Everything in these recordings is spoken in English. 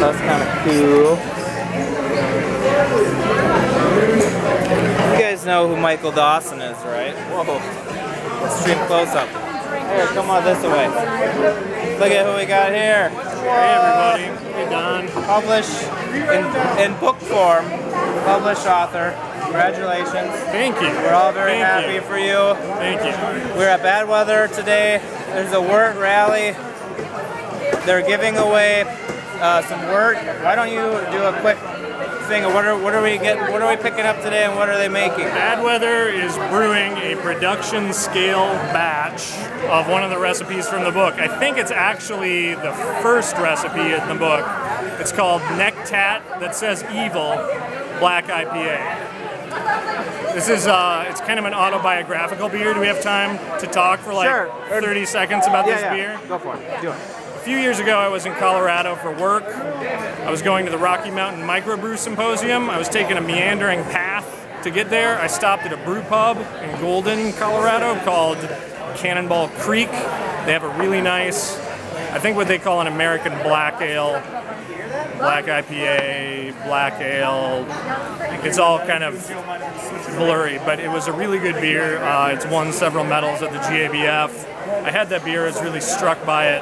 that's kind of cool. You guys know who Michael Dawson is, right? Whoa. Extreme close-up. Here, come on this way. Look at who we got here. Hey everybody. Hey Don. Published in book form. Published author. Congratulations. Thank you. We're all very happy for you. Thank you. We're at Bad Weather today. There's a wort rally. They're giving away some wort. Why don't you do a quick thing of what are we picking up today and what are they making? Bad Weather is brewing a production scale batch of one of the recipes from the book. I think it's actually the first recipe in the book. It's called Necktat That Says Evil Black IPA. This is, it's kind of an autobiographical beer. Do we have time to talk for like 30 seconds about this beer? Go for it. Do it. A few years ago, I was in Colorado for work. I was going to the Rocky Mountain Microbrew Symposium. I was taking a meandering path to get there. I stopped at a brew pub in Golden, Colorado called Cannonball Creek. They have a really nice, I think what they call an American black ale, black IPA, black ale. It's all kind of blurry, but it was a really good beer. It's won several medals at the GABF. I had that beer, I was really struck by it.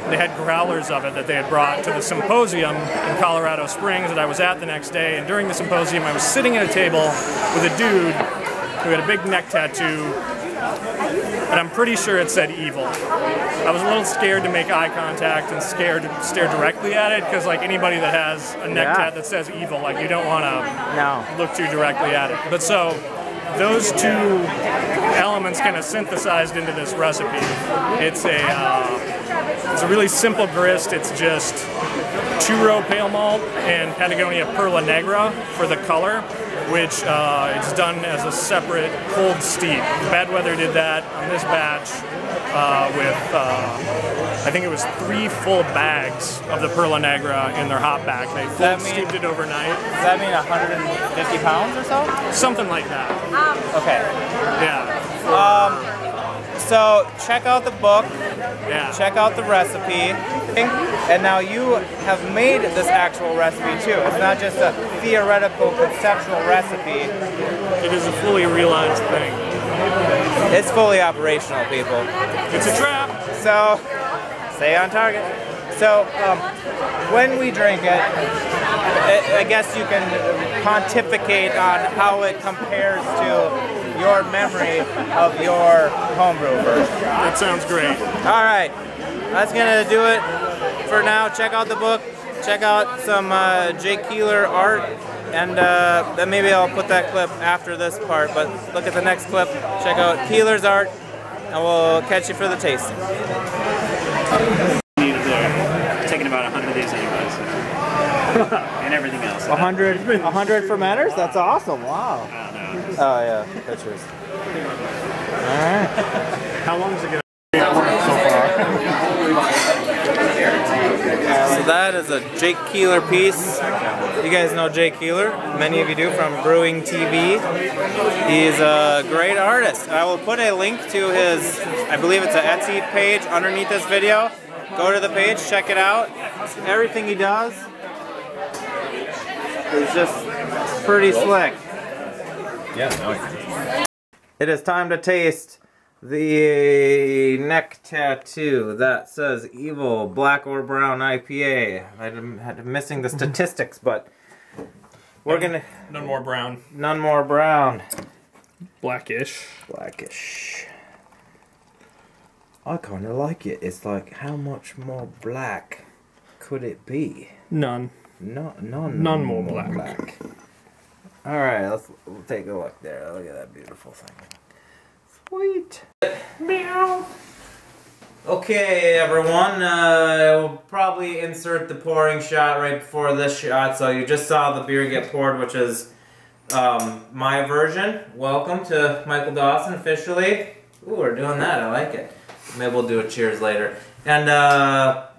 They had growlers of it that they had brought to the symposium in Colorado Springs that I was at the next day. And during the symposium, I was sitting at a table with a dude who had a big neck tattoo, and I'm pretty sure it said evil. I was a little scared to make eye contact and scared to stare directly at it, because like anybody that has a neck tat that says evil, like you don't want to look too directly at it. But so those two elements kind of synthesized into this recipe. It's a really simple grist. It's just 2-row pale malt and Patagonia Perla Negra for the color, which it's done as a separate cold steep. Bad Weather did that on this batch with, I think it was 3 full bags of the Perla Negra in their hop back. They cold steeped it overnight. Does that mean 150 pounds or so? Something like that. Okay. Yeah. So check out the book, check out the recipe, and now you have made this actual recipe too. It's not just a theoretical, conceptual recipe. It is a fully realized thing. It's fully operational, people. It's a trap. So, stay on target. So, when we drink it, I guess you can pontificate on how it compares to your memory of your homebrew version. That sounds great. All right, that's gonna do it for now. Check out the book. Check out some Jake Keeler art, and then maybe I'll put that clip after this part. But look at the next clip. Check out Keeler's art, and we'll catch you for the tasting. Taking about 100 of these anyways. And everything else. 100 fermenters? That's awesome. Wow. Oh yeah, pictures. Alright. How long is it going to be so far? So that is a Jake Keeler piece. You guys know Jake Keeler. Many of you do, from Brewing TV. He's a great artist. I will put a link to his, I believe it's an Etsy page underneath this video. Go to the page, check it out. Everything he does is just pretty slick. Yeah, no. It is time to taste the neck tattoo that says Evil Black or Brown IPA. I'm missing the statistics, but we're gonna... None more brown. None more brown. Blackish. Blackish. I kind of like it. It's like, how much more black could it be? None. None more black. Alright, we'll take a look there. Look at that beautiful thing. Sweet. Meow. Okay, everyone. We'll probably insert the pouring shot right before this shot. So you just saw the beer get poured, which is my version. Welcome to Michael Dawson officially. Ooh, we're doing that. I like it. Maybe we'll do a cheers later. And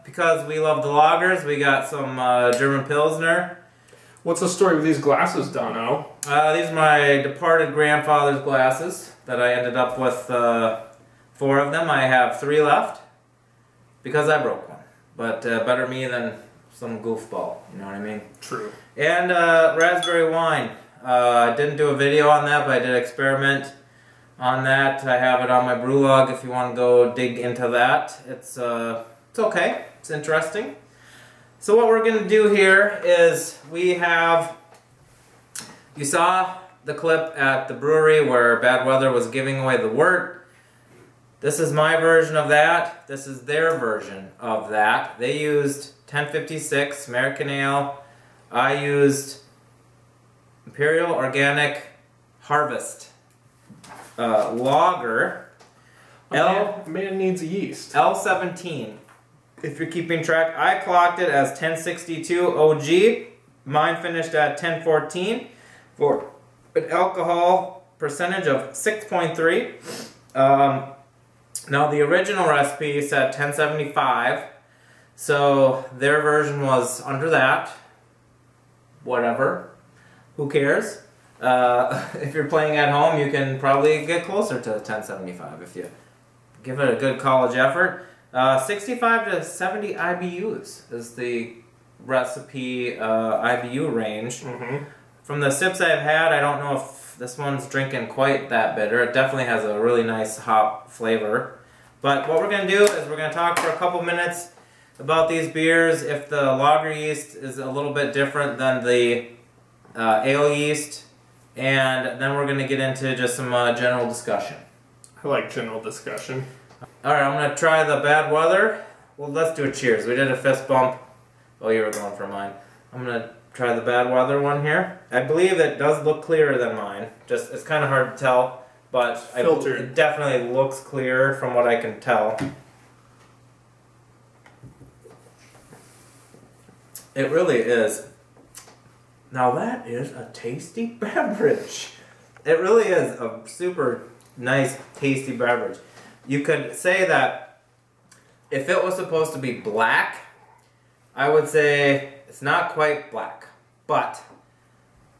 because we love the lagers, we got some German Pilsner. What's the story with these glasses, Dono? These are my departed grandfather's glasses that I ended up with 4 of them. I have 3 left because I broke one. But better me than some goofball. You know what I mean? True. And raspberry wine. I didn't do a video on that, but I did experiment on that. I have it on my brew log if you want to go dig into that. It's okay. It's interesting. So what we're going to do here is we have, you saw the clip at the brewery where Bad Weather was giving away the wort. This is my version of that. This is their version of that. They used 1056 American Ale. I used Imperial Organic Harvest Lager. Man needs a yeast. L17. If you're keeping track, I clocked it as 1062 OG. Mine finished at 1014 for an alcohol percentage of 6.3. Now the original recipe said 1075, so their version was under that. Whatever. Who cares? If you're playing at home, you can probably get closer to 1075 if you give it a good college effort. 65 to 70 IBUs is the recipe IBU range. From the sips I've had, I don't know if this one's drinking quite that bitter. It definitely has a really nice hop flavor. But what we're going to do is we're going to talk for a couple minutes about these beers. If the lager yeast is a little bit different than the ale yeast, and then we're going to get into just some general discussion. I like general discussion. Alright, I'm going to try the Bad Weather. Well, let's do a cheers. We did a fist bump. Oh, you were going for mine. I'm going to try the Bad Weather one here. I believe it does look clearer than mine. Just, it's kind of hard to tell, but it definitely looks clearer from what I can tell. It really is. Now that is a tasty beverage. It really is a super nice, tasty beverage. You could say that if it was supposed to be black, I would say it's not quite black. But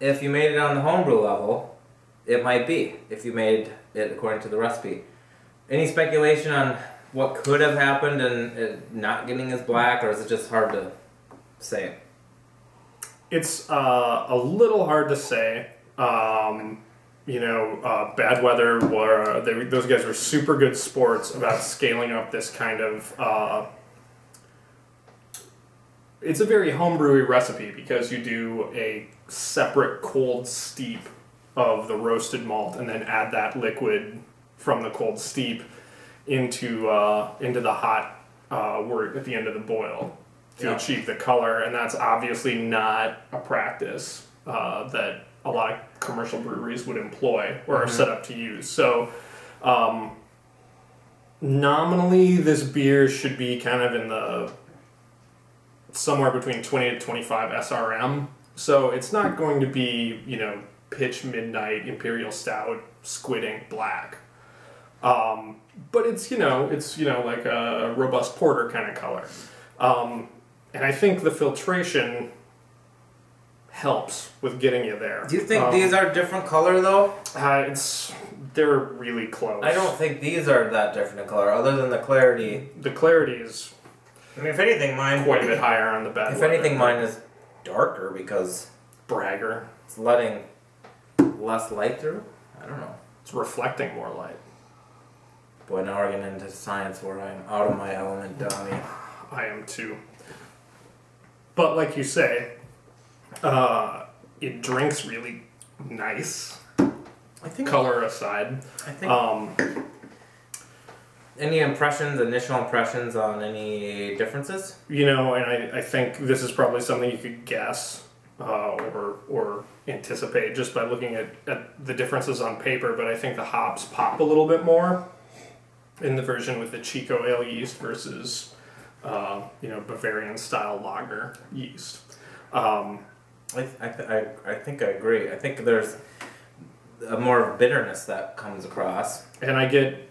if you made it on the homebrew level, it might be, if you made it according to the recipe. Any speculation on what could have happened and it not getting as black, or is it just hard to say? It's a little hard to say. You know, Bad Weather were those guys were super good sports about scaling up this kind of. It's a very homebrewy recipe because you do a separate cold steep of the roasted malt and then add that liquid from the cold steep into the hot wort at the end of the boil to achieve the color, and that's obviously not a practice that a lot of commercial breweries would employ or are set up to use. So nominally this beer should be kind of in the somewhere between 20 to 25 SRM. So it's not going to be, you know, pitch midnight imperial stout squid ink black. But it's like a robust porter kind of color. And I think the filtration helps with getting you there. Do you think these are different color though? They're really close. I don't think these are that different in color, other than the clarity. The clarity is, I mean, if anything, mine quite a bit higher on the Bad If Weather. anything, mine is darker because bragger. it's letting less light through. I don't know. It's reflecting more light. Boy, now we're getting into science where I'm out of my element, Donnie. I am too. But like you say, it drinks really nice. I think Color aside. I think. Any initial impressions on any differences? You know, and I think this is probably something you could guess or anticipate just by looking at the differences on paper, but I think the hops pop a little bit more in the version with the Chico ale yeast versus Bavarian style lager yeast. I think I agree. I think there's a more bitterness that comes across, and I get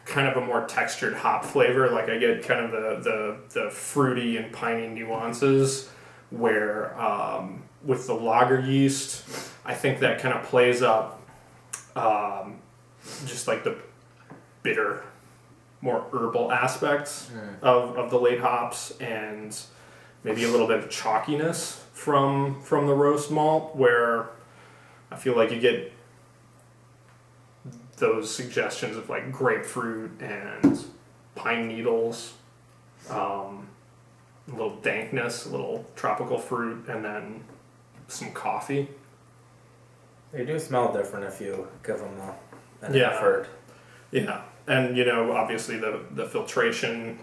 kind of a more textured hop flavor. Like I get kind of the fruity and piney nuances where with the lager yeast, I think that kind of plays up just like the bitter, more herbal aspects of the late hops, and maybe a little bit of chalkiness from the roast malt, where I feel like you get those suggestions of like grapefruit and pine needles, a little dankness, a little tropical fruit, and then some coffee. They do smell different if you give them an Yeah. effort. Yeah, and obviously the filtration,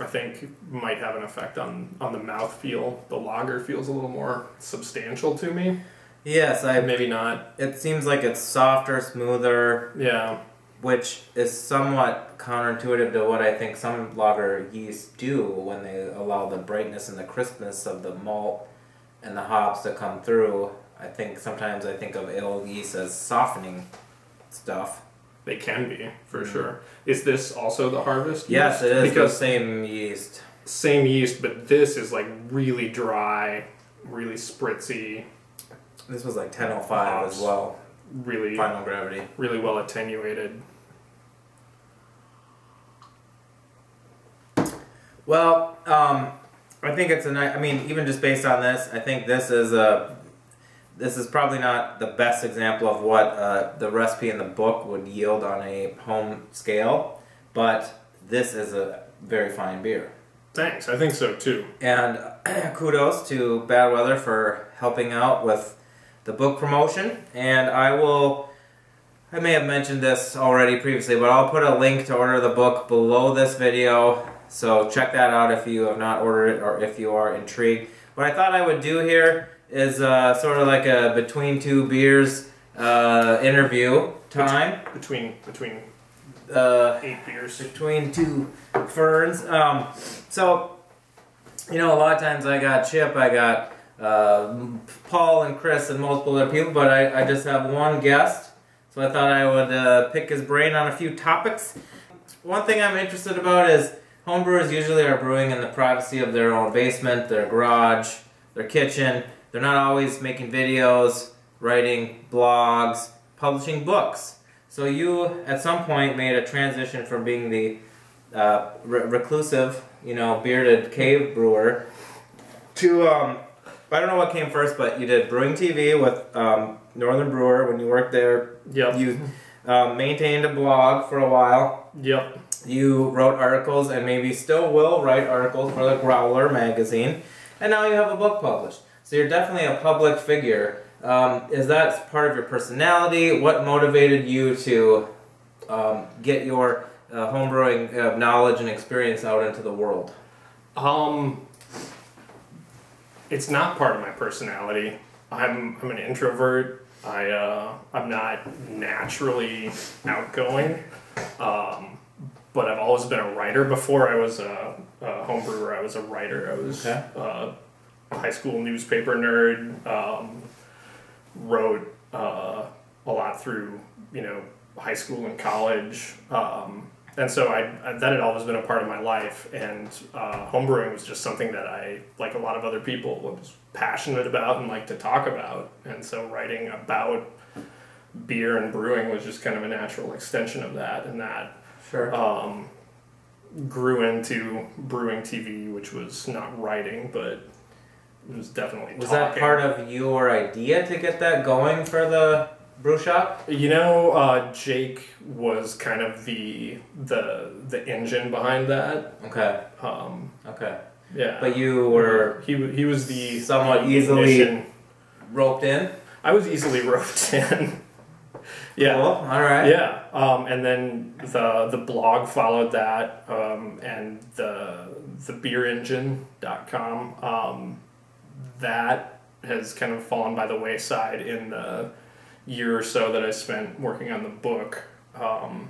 I think might have an effect on the mouthfeel. The lager feels a little more substantial to me. Yes, Maybe not. it seems like it's softer, smoother, Yeah. which is somewhat counterintuitive to what I think some lager yeasts do when they allow the brightness and the crispness of the malt and the hops to come through. Sometimes I think of ale yeast as softening stuff. They can be, for sure. Is this also the harvest Yes, yeast? it is Because the same yeast. same yeast, but this is like really dry, really spritzy, This was like 1005 as well. really Final gravity. really well attenuated. Well, I think it's a nice. I mean, even just based on this, I think this is probably not the best example of what the recipe in the book would yield on a home scale, but this is a very fine beer. Thanks, I think so too. And kudos to Bad Weather for helping out with the book promotion. And I may have mentioned this already previously, but I'll put a link to order the book below this video. So check that out if you have not ordered it or if you are intrigued. What I thought I would do here is sort of like a between two beers interview time. Between 8 beers. Between two ferns. So, a lot of times I got Chip, I got Paul and Chris and multiple other people, but I just have one guest. So I thought I would pick his brain on a few topics. One thing I'm interested about is homebrewers usually are brewing in the privacy of their own basement, their garage, their kitchen. They're not always making videos, writing blogs, publishing books. So you, at some point, made a transition from being the reclusive, bearded cave brewer to, I don't know what came first, but you did Brewing TV with Northern Brewer when you worked there. Yep. You maintained a blog for a while. Yep. You wrote articles and maybe still will write articles for the Growler magazine. And now you have a book published. So you're definitely a public figure. Is that part of your personality? What motivated you to get your homebrewing knowledge and experience out into the world? It's not part of my personality. I'm an introvert. I'm not naturally outgoing, but I've always been a writer. Before I was a home brewer, I was a writer. I was a high school newspaper nerd. Wrote a lot through high school and college, and so that had always been a part of my life. And homebrewing was just something that I, like a lot of other people, was passionate about and liked to talk about. And so writing about beer and brewing was just kind of a natural extension of that, and that grew into Brewing TV, which was not writing, but it was definitely Was talking. that part of your idea to get that going for the brew shop? Jake was kind of the engine behind that. Okay. Okay. Yeah. But you were he was the somewhat the easily ignition. roped in? I was easily roped in. Yeah. Cool. All right. Yeah. And then the blog followed that, and the beerengine.com. That has kind of fallen by the wayside in the year or so that I spent working on the book, and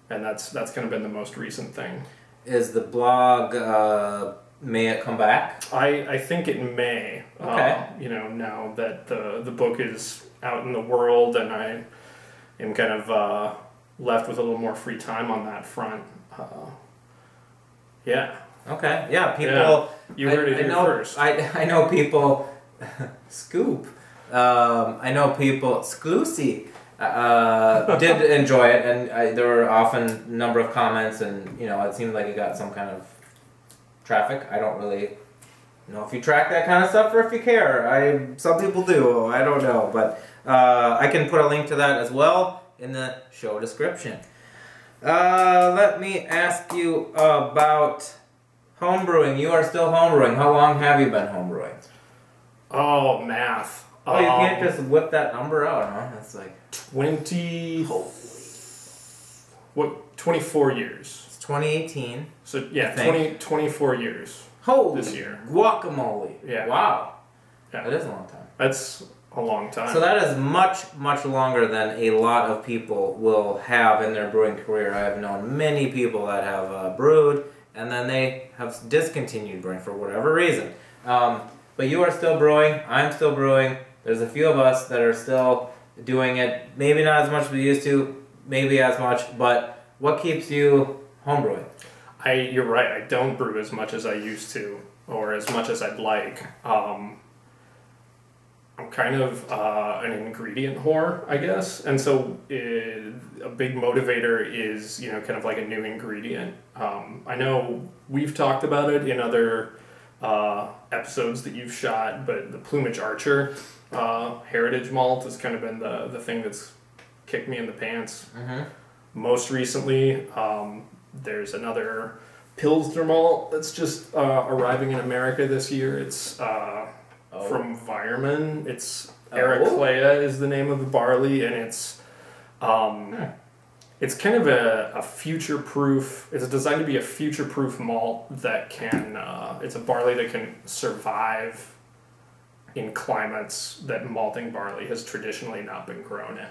that's kind of been the most recent thing. Is the blog, may it come back? I think it may. Okay. Now that the book is out in the world and I am kind of left with a little more free time on that front. Yeah. Okay. Yeah. People. Yeah. You heard it here first. I know people. Scoop. I know people. Exclusive. Did enjoy it, and there were often a number of comments, and it seemed like it got some kind of traffic. I don't really know if you track that kind of stuff or if you care. Some people do. I don't know, but I can put a link to that as well in the show description. Let me ask you about homebrewing. You are still homebrewing. How long have you been homebrewing? Oh, math. Oh, you can't just whip that number out, huh? That's like 24 years. It's 2018. So yeah, 24 years. Holy this year. Guacamole. Yeah. Wow. Yeah. That is a long time. That's a long time. So that is much, much longer than a lot of people will have in their brewing career. I have known many people that have brewed and then they have discontinued brewing for whatever reason. But you are still brewing. I'm still brewing. There's a few of us that are still doing it. Maybe not as much as we used to, maybe as much, but what keeps you homebrewing? You're right. I don't brew as much as I used to, or as much as I'd like. I'm kind of an ingredient whore, I guess, and so a big motivator is, you know, kind of like a new ingredient. I know we've talked about it in other episodes that you've shot, but the Plumage Archer heritage malt has kind of been the thing that's kicked me in the pants. Mm-hmm. Most recently, there's another Pilsner malt that's just arriving in America this year. It's from Weirmann. It's Heraclea is the name of the barley, and it's kind of a future-proof. It's designed to be a future-proof malt that can. It's a barley that can survive in climates that malting barley has traditionally not been grown in.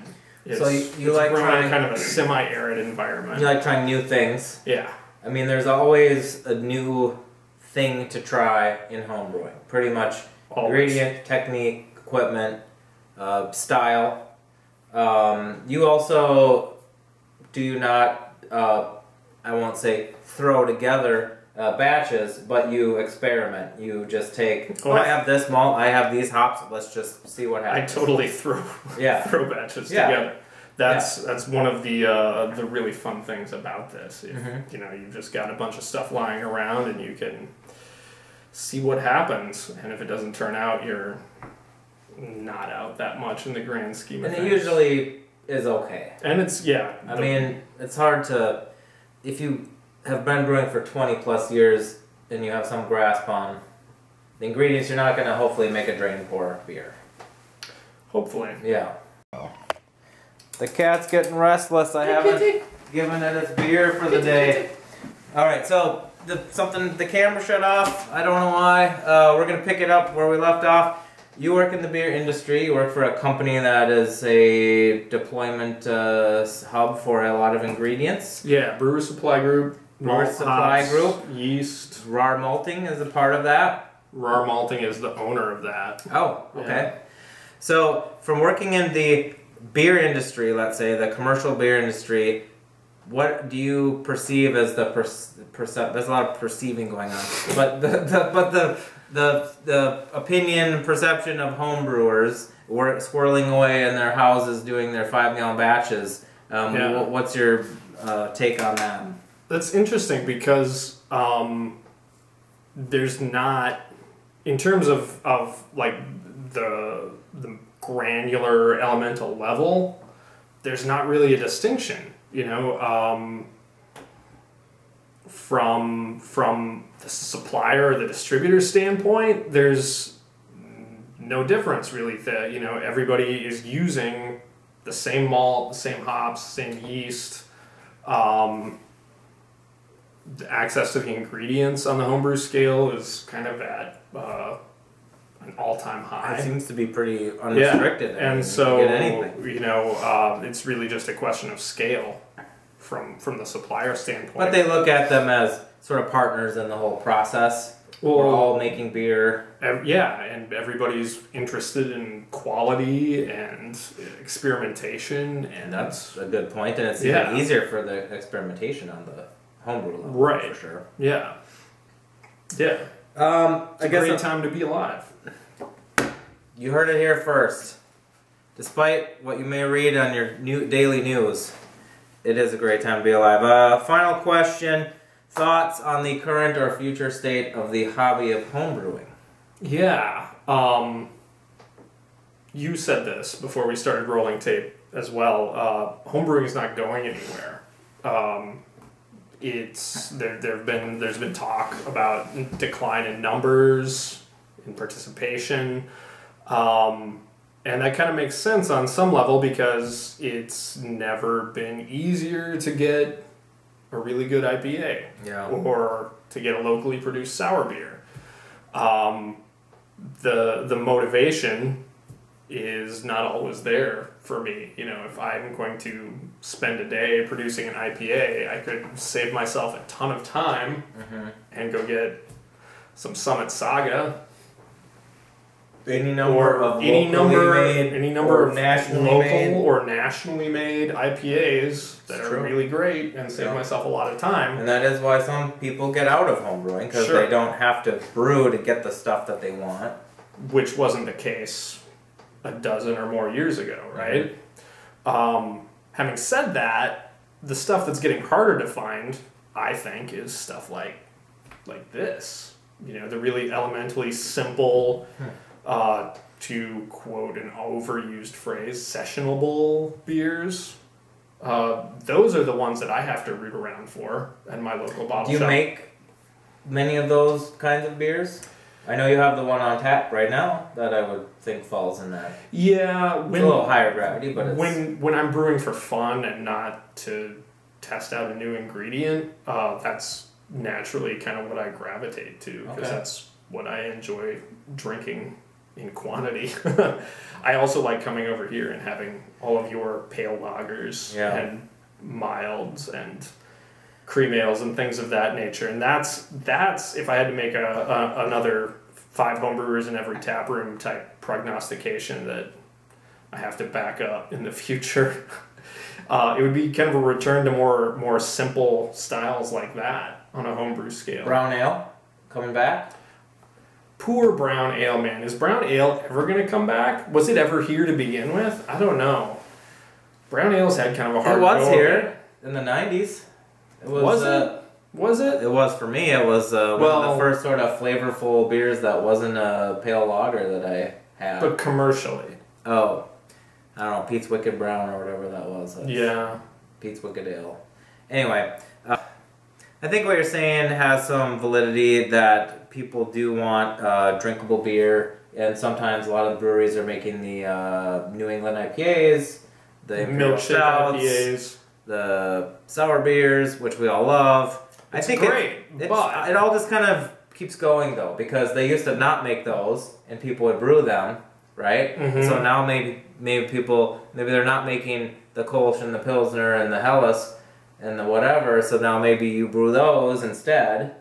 So you like grown trying in kind of a semi-arid environment. You like trying new things. Yeah. I mean, there's always a new thing to try in homebrewing. Pretty much ingredient, technique, equipment, style. You also do not, I won't say throw together batches, but you experiment. You just take, I have this malt, I have these hops, let's just see what happens. I totally throw batches together. That's one of the really fun things about this. You know, you've just got a bunch of stuff lying around and you can see what happens, and if it doesn't turn out, you're not out that much in the grand scheme of things. And it usually is okay. And it's, I mean, it's hard to, if you have been brewing for 20 plus years and you have some grasp on the ingredients, you're not going to hopefully make a drain pour beer. Hopefully. Yeah. The cat's getting restless. I haven't given it its beer for the day. Alright, so the camera shut off. I don't know why. We're going to pick it up where we left off. You work in the beer industry. You work for a company that is a deployment hub for a lot of ingredients. Yeah, Brewer Supply Group. Brewer Supply Group. Yeast. RAR Malting is a part of that. RAR Malting is the owner of that. Oh, okay. Yeah. So, from working in the beer industry, let's say, the commercial beer industry, what do you perceive as the there's a lot of perceiving going on, but the opinion, perception of home brewers swirling away in their houses doing their 5-gallon batches. What's your take on that? That's interesting because there's not, in terms of like the granular elemental level, there's not really a distinction, you know, from the supplier or the distributor standpoint. There's no difference really. That, you know, everybody is using the same malt, the same hops, same yeast. The access to the ingredients on the homebrew scale is kind of at an all-time high. It seems to be pretty unrestricted. Yeah. And so, you know, it's really just a question of scale from the supplier standpoint. But they look at them as sort of partners in the whole process. Well, we're all making beer. Yeah, and everybody's interested in quality and experimentation, and that's a good point. And it's even easier for the experimentation on the homebrew level, right? For sure. Yeah. Yeah. It's a great time to be alive. You heard it here first. Despite what you may read on your daily news, it is a great time to be alive. Final question. thoughts on the current or future state of the hobby of homebrewing? Yeah. You said this before we started rolling tape as well. Homebrewing is not going anywhere. There's been talk about decline in numbers, in participation, and that kind of makes sense on some level because it's never been easier to get a really good IPA, or to get a locally produced sour beer. The motivation is not always there for me. You know, if I'm going to spend a day producing an IPA, I could save myself a ton of time and go get some Summit Saga. Any number of nationally local made or nationally made IPAs that are really great and save myself a lot of time. And that is why some people get out of homebrewing, because they don't have to brew to get the stuff that they want. Which wasn't the case a dozen or more years ago, right? Having said that, the stuff that's getting harder to find, I think, is stuff like this. You know, the really elementally simple, to quote an overused phrase, sessionable beers. Those are the ones that I have to root around for in my local bottle shop. Do you make many of those kinds of beers? I know you have the one on tap right now that I would think falls in that. Yeah, it's a little higher gravity, but it's... when I'm brewing for fun and not to test out a new ingredient, that's naturally kind of what I gravitate to, because that's what I enjoy drinking in quantity. I also like coming over here and having all of your pale lagers and milds and cream ales and things of that nature, and that's if I had to make another 5 homebrewers in every tap room type prognostication that I have to back up in the future, it would be kind of a return to more simple styles like that on a homebrew scale. Brown ale coming back? Poor brown ale, man. Is brown ale ever going to come back? Was it ever here to begin with? I don't know. Brown ale's had kind of a hard go. It was here in the 90s. Was it? Was it? It was for me. It was one of the first sort of flavorful beers that wasn't a pale lager that I had. But commercially. Oh. I don't know, Pete's Wicked Brown or whatever that was. That's Pete's Wicked Ale. Anyway, I think what you're saying has some validity, that people do want drinkable beer, and sometimes a lot of the breweries are making the New England IPAs, the milkshake IPAs, the sour beers, which we all love. It's I think great, but it all just kind of keeps going though, because they used to not make those, and people would brew them, right? So now maybe people, maybe they're not making the Kolsch and the Pilsner and the Helles and the whatever, so now maybe you brew those instead.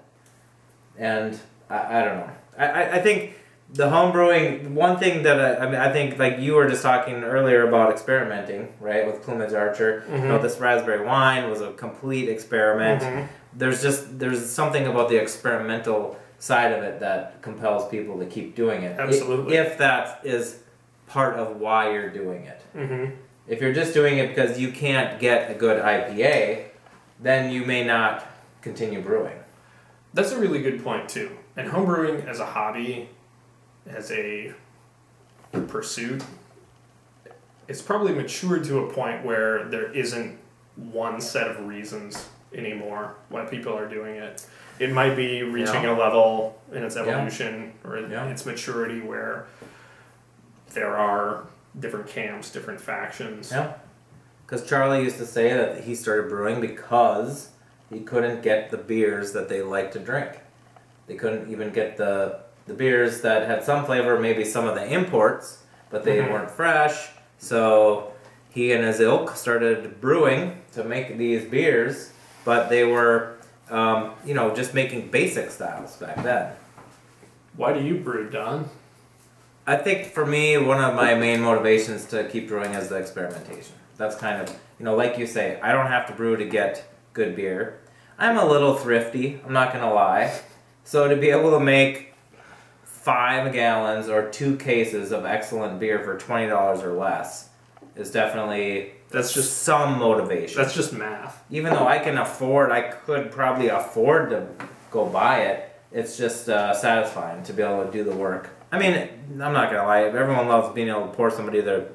And I don't know. I think the home brewing, one thing that I think, like you were just talking earlier about experimenting, right, with Plumage Archer. You know, this raspberry wine was a complete experiment. There's something about the experimental side of it that compels people to keep doing it. Absolutely. If that is part of why you're doing it. If you're just doing it because you can't get a good IPA, then you may not continue brewing. That's a really good point too. And homebrewing as a hobby, as a pursuit, it's probably matured to a point where there isn't one set of reasons anymore why people are doing it. It might be reaching a level in its evolution or its maturity where there are different camps, different factions. Yeah. Because Charlie used to say that he started brewing because he couldn't get the beers that they like to drink. They couldn't even get the beers that had some flavor, maybe some of the imports, but they weren't fresh. So he and his ilk started brewing to make these beers, but they were, you know, just making basic styles back then. Why do you brew, Don? I think for me, one of my main motivations to keep brewing is the experimentation. That's kind of, you know, like you say, I don't have to brew to get good beer. I'm a little thrifty, I'm not going to lie. So to be able to make 5 gallons or 2 cases of excellent beer for $20 or less is definitely That's just some motivation. That's just math. Even though I could probably afford to go buy it. It's just satisfying to be able to do the work. I mean, I'm not gonna lie. Everyone loves being able to pour somebody their.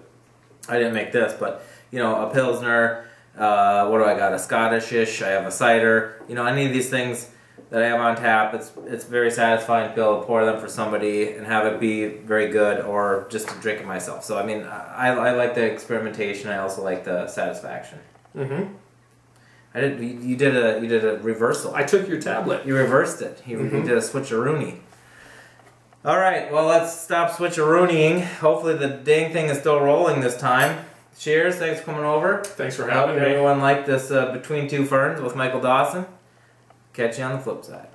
I didn't make this, but you know, a Pilsner. What do I got? A Scottish-ish. I have a cider. You know, any of these things that I have on tap. It's very satisfying to be able to pour them for somebody and have it be very good, or just to drink it myself. So I mean, I like the experimentation. I also like the satisfaction. Mm-hmm. You did a reversal. I took your tablet. You reversed it. You did a switcheroonie. All right, well, let's stop switcheroonieing. Hopefully the dang thing is still rolling this time. Cheers, thanks for coming over. Thanks for I hope having me. everyone liked this Between Two Ferns with Michael Dawson. Catch you on the flip side.